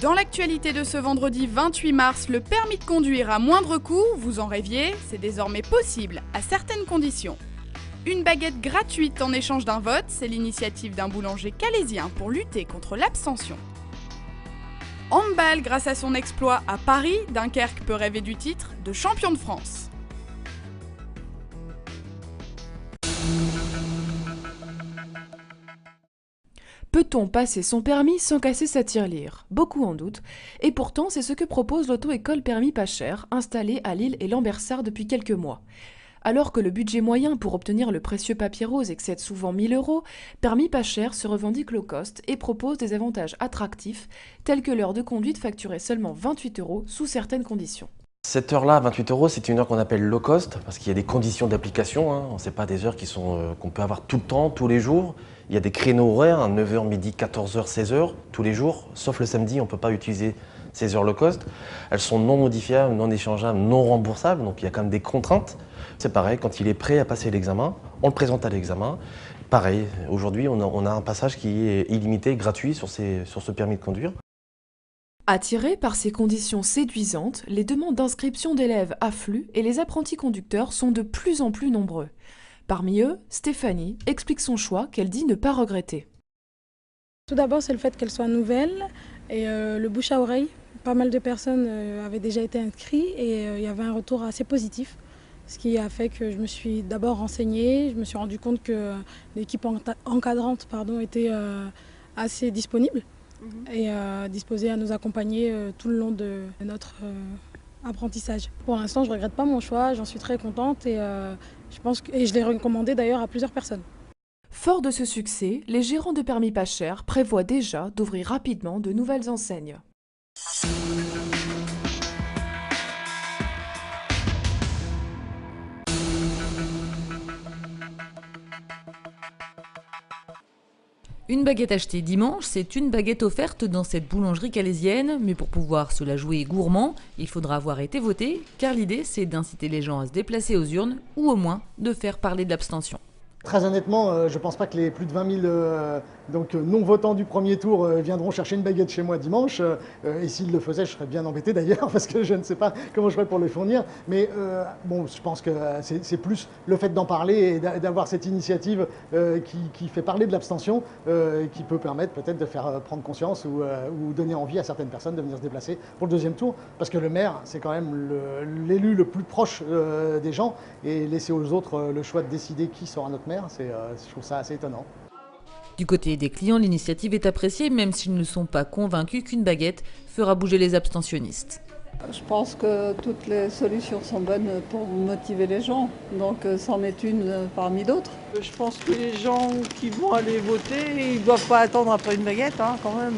Dans l'actualité de ce vendredi 28 mars, le permis de conduire à moindre coût, vous en rêviez, c'est désormais possible, à certaines conditions. Une baguette gratuite en échange d'un vote, c'est l'initiative d'un boulanger calaisien pour lutter contre l'abstention. Handball, grâce à son exploit à Paris, Dunkerque peut rêver du titre de champion de France. Peut-on passer son permis sans casser sa tirelire? Beaucoup en doutent, et pourtant c'est ce que propose l'auto-école permis pas cher, installée à Lille et Lambersart depuis quelques mois. Alors que le budget moyen pour obtenir le précieux papier rose excède souvent 1 000 €, Permis pas cher se revendique low cost et propose des avantages attractifs, tels que l'heure de conduite facturée seulement 28 € sous certaines conditions. Cette heure-là, 28 €, c'est une heure qu'on appelle low cost, parce qu'il y a des conditions d'application. On ne sait pas des heures qu'on peut avoir tout le temps, tous les jours. Il y a des créneaux horaires, 9 h, midi, 14 h, 16 h, tous les jours, sauf le samedi, on ne peut pas utiliser ces heures low cost. Elles sont non modifiables, non échangeables, non remboursables, donc il y a quand même des contraintes. C'est pareil, quand il est prêt à passer l'examen, on le présente à l'examen. Pareil, aujourd'hui, on a un passage qui est illimité, gratuit sur ce permis de conduire. Attirés par ces conditions séduisantes, les demandes d'inscription d'élèves affluent et les apprentis conducteurs sont de plus en plus nombreux. Parmi eux, Stéphanie explique son choix qu'elle dit ne pas regretter. Tout d'abord, c'est le fait qu'elle soit nouvelle et le bouche à oreille. Pas mal de personnes avaient déjà été inscrites et il y avait un retour assez positif. Ce qui a fait que je me suis d'abord renseignée, je me suis rendu compte que l'équipe encadrante était assez disponible et disposée à nous accompagner tout le long de notre apprentissage. Pour l'instant, je ne regrette pas mon choix, j'en suis très contente et je l'ai recommandé d'ailleurs à plusieurs personnes. Fort de ce succès, les gérants de permis pas cher prévoient déjà d'ouvrir rapidement de nouvelles enseignes. Une baguette achetée dimanche, c'est une baguette offerte dans cette boulangerie calaisienne, mais pour pouvoir se la jouer gourmand, il faudra avoir été voté, car l'idée c'est d'inciter les gens à se déplacer aux urnes, ou au moins de faire parler de l'abstention. Très honnêtement, je ne pense pas que les plus de 20 000 non-votants du premier tour viendront chercher une baguette chez moi dimanche. Et s'ils le faisaient, je serais bien embêté d'ailleurs, parce que je ne sais pas comment je ferais pour les fournir. Mais bon, je pense que c'est plus le fait d'en parler et d'avoir cette initiative qui fait parler de l'abstention, qui peut permettre peut-être de faire prendre conscience ou donner envie à certaines personnes de venir se déplacer pour le deuxième tour. Parce que le maire, c'est quand même l'élu le plus proche des gens, et laisser aux autres le choix de décider qui sera notre maire, je trouve ça assez étonnant. Du côté des clients, l'initiative est appréciée, même s'ils ne sont pas convaincus qu'une baguette fera bouger les abstentionnistes. Je pense que toutes les solutions sont bonnes pour motiver les gens, donc c'en est une parmi d'autres. Je pense que les gens qui vont aller voter, ils ne doivent pas attendre après une baguette, quand même.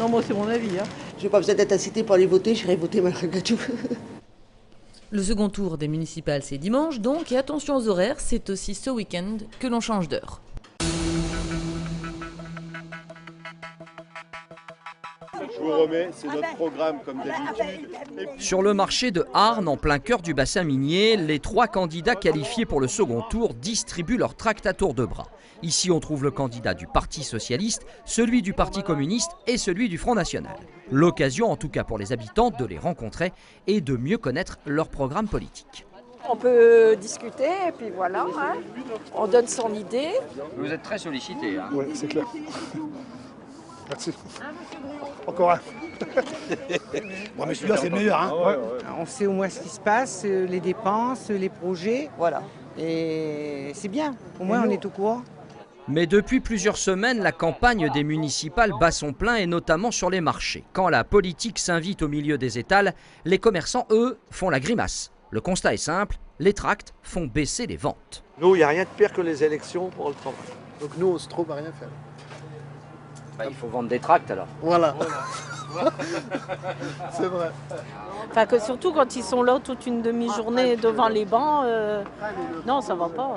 Non, moi c'est mon avis. Je n'ai pas besoin d'être incité pour aller voter, j'irai voter malgré tout. Le second tour des municipales, c'est dimanche donc, et attention aux horaires, c'est aussi ce week-end que l'on change d'heure. Je vous remets, c'est notre programme comme d'habitude. Sur le marché de Arnes, en plein cœur du bassin minier, les 3 candidats qualifiés pour le second tour distribuent leurs tracts à tour de bras. Ici, on trouve le candidat du Parti socialiste, celui du Parti communiste et celui du Front national. L'occasion, en tout cas pour les habitants, de les rencontrer et de mieux connaître leur programme politique. On peut discuter et puis voilà, on donne son idée. Vous êtes très sollicité. Oui, c'est clair. Merci. Encore un. Bon, mais celui-là, c'est le meilleur. Ouais. On sait au moins ce qui se passe, les dépenses, les projets, voilà. Et c'est bien, au moins on est au courant. Mais depuis plusieurs semaines, la campagne des municipales bat son plein, et notamment sur les marchés. Quand la politique s'invite au milieu des étals, les commerçants, eux, font la grimace. Le constat est simple, les tracts font baisser les ventes. Nous, il n'y a rien de pire que les élections pour le travail. Donc nous, on se trouve à rien faire. Il faut vendre des tracts alors. Voilà. C'est vrai. Enfin, que surtout quand ils sont là toute une demi-journée devant les bancs, non, ça va pas.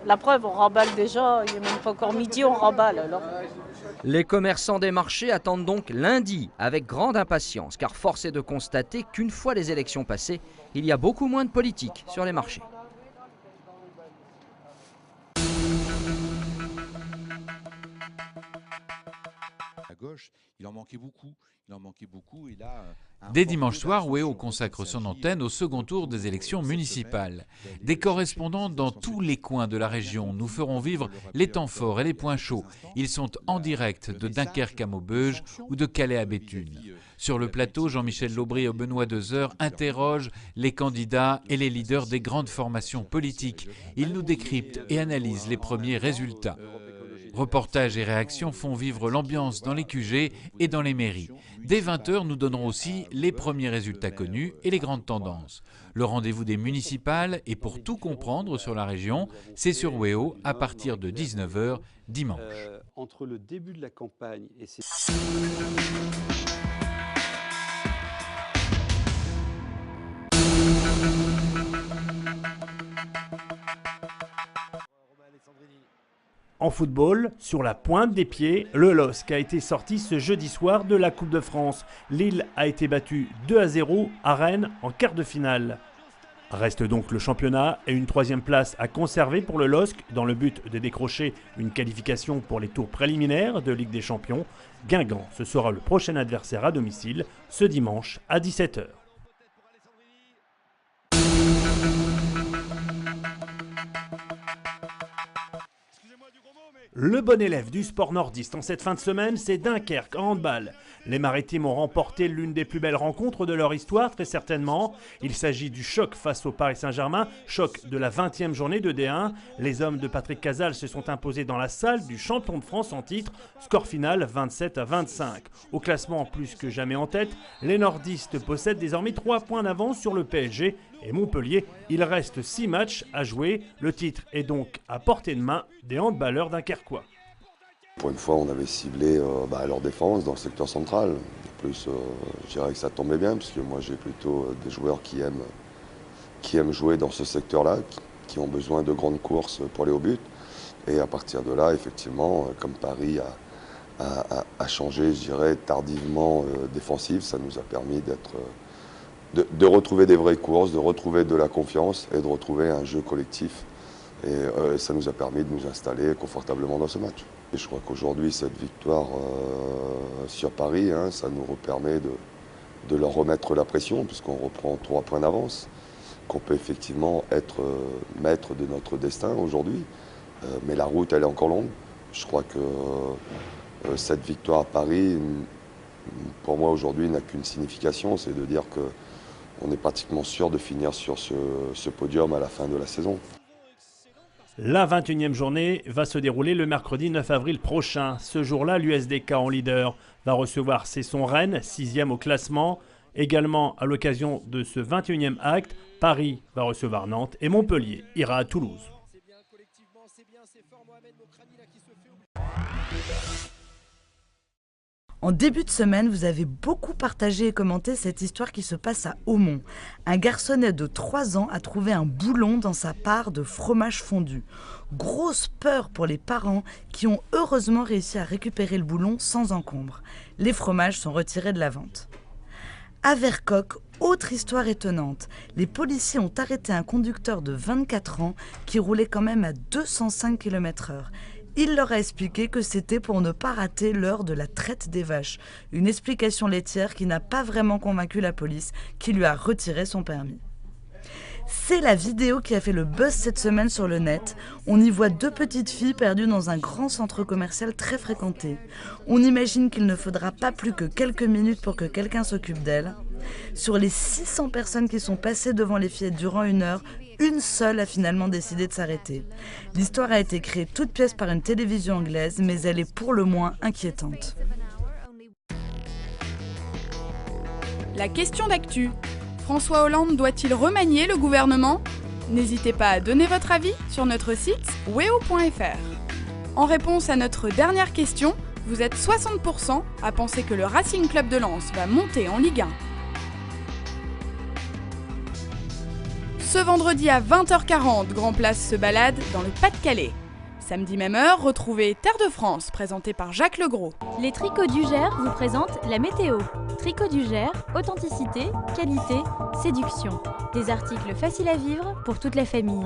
La preuve, on remballe déjà, il n'est même pas encore midi, on remballe alors. Les commerçants des marchés attendent donc lundi avec grande impatience, car force est de constater qu'une fois les élections passées, il y a beaucoup moins de politique sur les marchés. gauche, il en manquait beaucoup. Et là, dès dimanche soir, WEO consacre son antenne au second tour des élections municipales. Des correspondants dans tous les coins de la région nous feront vivre les temps forts et les points chauds. Ils sont en direct de Dunkerque à Maubeuge ou de Calais à Béthune. Sur le plateau, Jean-Michel Laubry et Benoît Dezer interrogent les candidats et les leaders des grandes formations politiques. Ils nous décryptent et analysent les premiers résultats. Reportages et réactions font vivre l'ambiance dans les QG et dans les mairies. Dès 20h, nous donnerons aussi les premiers résultats connus et les grandes tendances. Le rendez-vous des municipales et pour tout comprendre sur la région, c'est sur WEO à partir de 19h dimanche. Entre le début de la campagne et ces... En football, sur la pointe des pieds, le LOSC a été sorti ce jeudi soir de la Coupe de France. Lille a été battue 2-0 à Rennes en quart de finale. Reste donc le championnat et une troisième place à conserver pour le LOSC dans le but de décrocher une qualification pour les tours préliminaires de Ligue des Champions. Guingamp, ce sera le prochain adversaire à domicile ce dimanche à 17h. Le bon élève du sport nordiste en cette fin de semaine, c'est Dunkerque en handball. Les Maritimes ont remporté l'une des plus belles rencontres de leur histoire, très certainement. Il s'agit du choc face au Paris Saint-Germain, choc de la 20e journée de D1. Les hommes de Patrick Casal se sont imposés dans la salle du champion de France en titre, score final 27-25. Au classement plus que jamais en tête, les nordistes possèdent désormais 3 points d'avance sur le PSG et Montpellier. Il reste 6 matchs à jouer. Le titre est donc à portée de main des handballeurs dunkerquois. Pour une fois, on avait ciblé leur défense dans le secteur central. En plus, je dirais que ça tombait bien, parce que moi j'ai plutôt des joueurs qui aiment jouer dans ce secteur-là, qui ont besoin de grandes courses pour aller au but. Et à partir de là, effectivement, comme Paris a changé, je dirais, tardivement défensif, ça nous a permis de retrouver des vraies courses, de retrouver de la confiance et de retrouver un jeu collectif. Et ça nous a permis de nous installer confortablement dans ce match. Et je crois qu'aujourd'hui, cette victoire sur Paris, ça nous permet de leur remettre la pression, puisqu'on reprend 3 points d'avance, qu'on peut effectivement être maître de notre destin aujourd'hui. Mais la route, elle est encore longue. Je crois que cette victoire à Paris, pour moi aujourd'hui, n'a qu'une signification, c'est de dire qu'on est pratiquement sûr de finir sur ce podium à la fin de la saison. La 21e journée va se dérouler le mercredi 9 avril prochain. Ce jour-là, l'USDK en leader va recevoir Cesson Rennes, 6e au classement. Également, à l'occasion de ce 21e acte, Paris va recevoir Nantes et Montpellier ira à Toulouse. En début de semaine, vous avez beaucoup partagé et commenté cette histoire qui se passe à Aumont. Un garçonnet de 3 ans a trouvé un boulon dans sa part de fromage fondu. Grosse peur pour les parents qui ont heureusement réussi à récupérer le boulon sans encombre. Les fromages sont retirés de la vente. À Vercoq, autre histoire étonnante. Les policiers ont arrêté un conducteur de 24 ans qui roulait quand même à 205 km/h. Il leur a expliqué que c'était pour ne pas rater l'heure de la traite des vaches. Une explication laitière qui n'a pas vraiment convaincu la police, qui lui a retiré son permis. C'est la vidéo qui a fait le buzz cette semaine sur le net. On y voit 2 petites filles perdues dans un grand centre commercial très fréquenté. On imagine qu'il ne faudra pas plus que quelques minutes pour que quelqu'un s'occupe d'elles. Sur les 600 personnes qui sont passées devant les fillettes durant 1 heure, une seule a finalement décidé de s'arrêter. L'histoire a été créée toute pièce par une télévision anglaise, mais elle est pour le moins inquiétante. La question d'actu. François Hollande doit-il remanier le gouvernement ? N'hésitez pas à donner votre avis sur notre site weo.fr. En réponse à notre dernière question, vous êtes 60% à penser que le Racing Club de Lens va monter en Ligue 1. Ce vendredi à 20h40, Grand Place se balade dans le Pas-de-Calais. Samedi même heure, retrouvez Terre de France, présenté par Jacques Legros. Les Tricots du Gers vous présentent la météo. Tricots du Gers, authenticité, qualité, séduction. Des articles faciles à vivre pour toute la famille.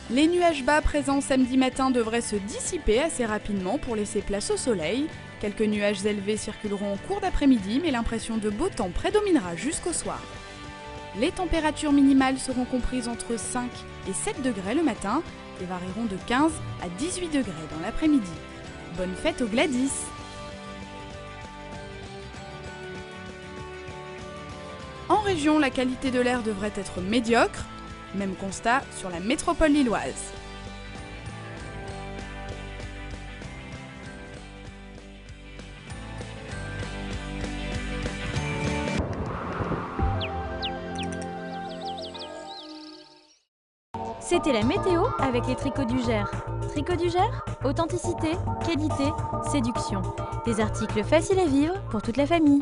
Les nuages bas présents samedi matin devraient se dissiper assez rapidement pour laisser place au soleil. Quelques nuages élevés circuleront en cours d'après-midi, mais l'impression de beau temps prédominera jusqu'au soir. Les températures minimales seront comprises entre 5 et 7 degrés le matin et varieront de 15 à 18 degrés dans l'après-midi. Bonne fête aux Gladys! En région, la qualité de l'air devrait être médiocre. Même constat sur la métropole lilloise. C'était la météo avec les tricots du Gers. Tricots du Gers, authenticité, qualité, séduction. Des articles faciles à vivre pour toute la famille.